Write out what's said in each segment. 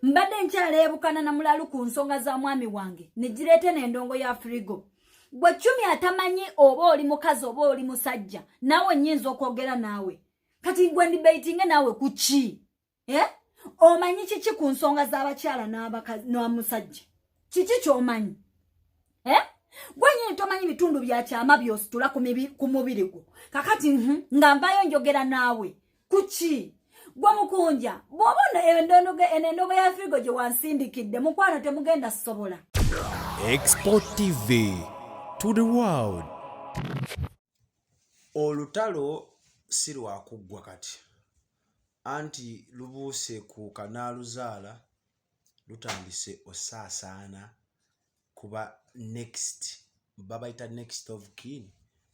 mbadde nkyaleebukana na mulalu ku nsonga za mwami wange negireete n'endongo ya frigo. Gwe Chumi atamanyi oba oli mukazi oba oli musajja naawe nnyinza okwogera naawe kati gwe ndibaitinge naawe ku ki? Omanyi kiki ku nsonga z'abakyala n'amusajja? Kiki ky'omanyi? Gwe nyini tomanyi bitundu bya kyama by'ositula ku mubiri gwo kakati nga nvayo njogera naawe ku ki? Gwe Mukunja bw'obona endongo ya frigo gye wansindikidde mukwano temugenda sobola. Export TV to the world. Olutalo si lwakuggwa kati anti lubuuse ku kanaaluzaala lutandise osaasaana kuba babayita next of kin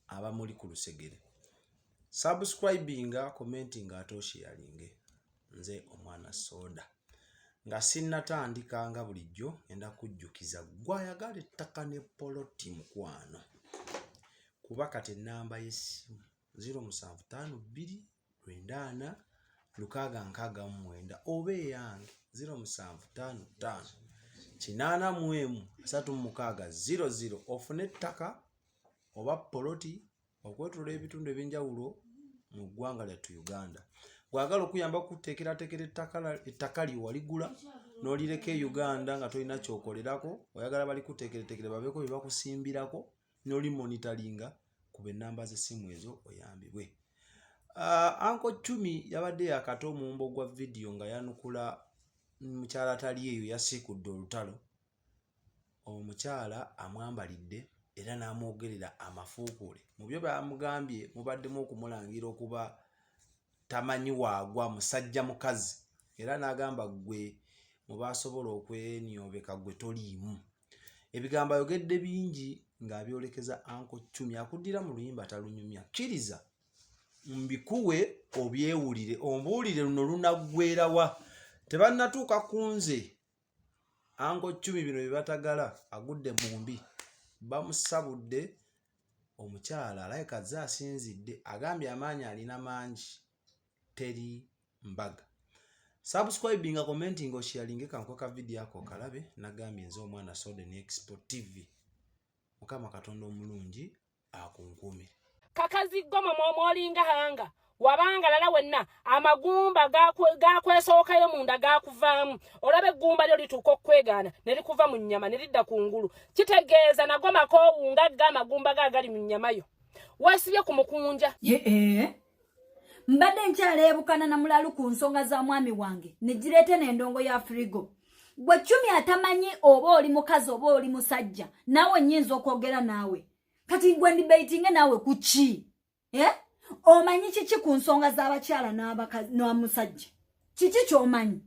abamuli ku lusegere. Subscribinga, commenting ate sharinge. Nze omwana soda nga sinnatandika nga bulijjo enda kujjukiza gwayagala ettaka ne poloti mukwano kuba kati ennamba y'essimu 0752 oba eyange 0755 ofune ettaka oba poloti okwetula ebitundu ebyenjawulo mu ggwanga lyattu Uganda. Gwagala okuyamba kuteekera ettaka lyo waligula n'olireka e Uganda nga tolina kyokolerako, oyagala bali kuteekeretekere babeeko bye bakusimbirako n'oli monitoringa kuba ennamba z'essimu ezo oyambibwe. Uncle Chumi yabadde yakata omuwumbo gwa video nga yanukula mukyala tali eyo yasiikudde olutalo. Omukyala amwambalidde era n'amwogerera amafuukule. Mu byo bamugambye mubaddemu okumulangira okuba tamanyi waagwa musajja mukazi era n'agamba gwe mubasobola okwenyobeka gwe toliimu. Ebigambo ayogedde bingi ng'abyolekeza Uncle Chumi akuddira mu luyimba talunyumya. Kkiriza mbikuwe obyewulire ombuulire luno lunaggweerawa tebannatuuka ku nze. Uncle Chumi bino bye batagala agudde mu mbi bamusabudde. Omukyala alayika azze asinzidde agambye amaanyi alina mangi teri mbaga. Subscribinga, commenting o sharinge kankweka video yako kalabe nagambye nze omwana soda ne Export TV. Mukama Katonda omulungi akunkuumire. Kakazigoma mwolinga hanga wabanga lala wenna amagumba gakwesookayo munda gakuvaamu olabe eggumba lyo lituuka okwegana ne likuva mu nnyama ne lidda ku ngulu kitegeeza nagomako owunga amagumba gagali mu nnyama yo weesibye ku Mukunja. Mbadde nkyaleebukana na mulalu ku nsonga za mwami wange negireete n'endongo ya frigo. Gwe Chumi atamanyi oba oli mukazi oba oli musajja naawe nnyinza okwogera naawe kati gwe ndibaitinge naawe ku ki? Omanyi kiki ku nsonga z'abakyala n'amusajja? Kiki ky'omanyi?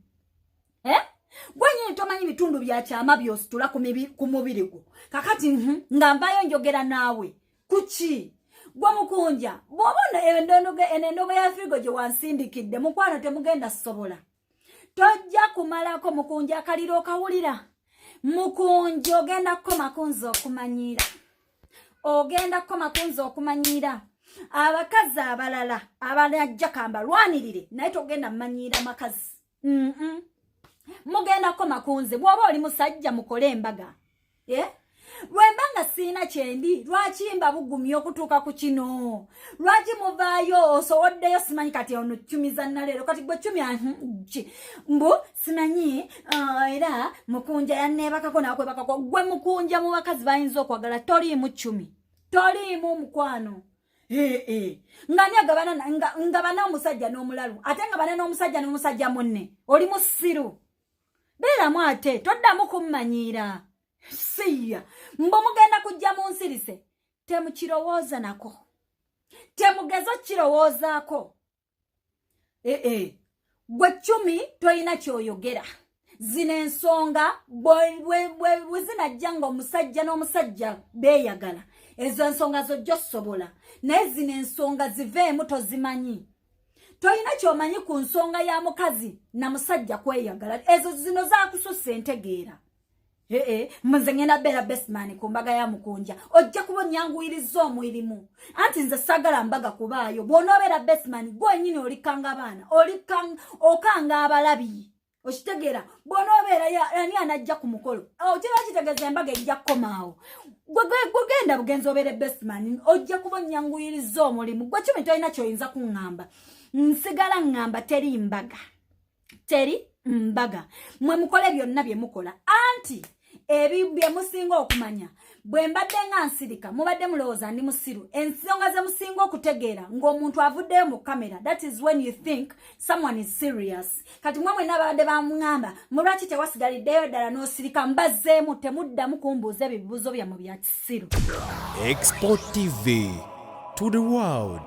Gwe nyini tomanyi bitundu bya kyama by'ositula ku mubiri gwo kakati nga nvayo njogera naawe ku ki? Gwe Mukunja bw'obona endongo ya frigo gye wansindikidde mukwano temugenda sobola. Tojja kumalako Mukunja akaliro okawulira. Mukunja ogenda kukoma kunza okumanyira. Abakazi abalala abalajja kamba lwanirire naye togenda mmanyiira makazi. Mugenda kukoma kunze bw'oba oli musajja mukole embaga. Lwembanga siina kyendi lwaki mbabugumya okutuuka ku kino? Lwaki muvaayo osowoddeyo simanyi kati ono Chumiza naleero kati gwe Chumi mbu simanyi era Mukunja yanneebakako nakwebakako. Gwe Mukunja mu bakazi bayinza okwagala toliimu Chumi toliimu mukwano. Ngani agabana omusajja n'omulalu ate ngabana n'omusajja munne oli musiru beeramu ate toddamu kummanyiira. Siya mbo mugenda kujja mu nsirise temukirowooza nako temugezo kirowoozaako. Gwe Chumi toyina kyoyogera. Zino ensonga bwe zinajja nga omusajja n'omusajja beeyagala ezo ensonga zojja osobola naye zino ensonga ziveemu tozimanyi. Toyina kyomanyi ku nsonga ya mukazi na musajja kweyagala ezo zino zaakusussa entegeera. Mwenze ngenda bera best man ku mbaga ya Mukunja ojja kuba nyanguyiriza omwirimu anti nze sagala mbaga kubaayo bw'onobeera best man gwe nyine olikanga abaana okanga abalabi Okitegera bona obeera ani anajja ku mukolo kiba kitegeeza embaga ejja kukomaawo gwe bugenzi obeere bestman ojja kuba onyanguyiriza omulimu gwe Chumi tolina kyoyinza kuŋŋamba nsigala ŋŋamba teri mbaga mwe mukole byonna bye mukola anti ebyo musinga okumanya bwe mbadde nga nsirika mubadde mulowooza ndi musiru ensonga ze musinga okutegeera ng'omuntu avuddeyo mu kamera that is when you think someone is serious kati mwe mwenna babadde bamuŋŋamba mulwaki tewasigaliddeyo ddala n'osirika mbazzeemu temuddamu kumbuuza ebibuuzo byammwe bya kisiru Export TV to the world.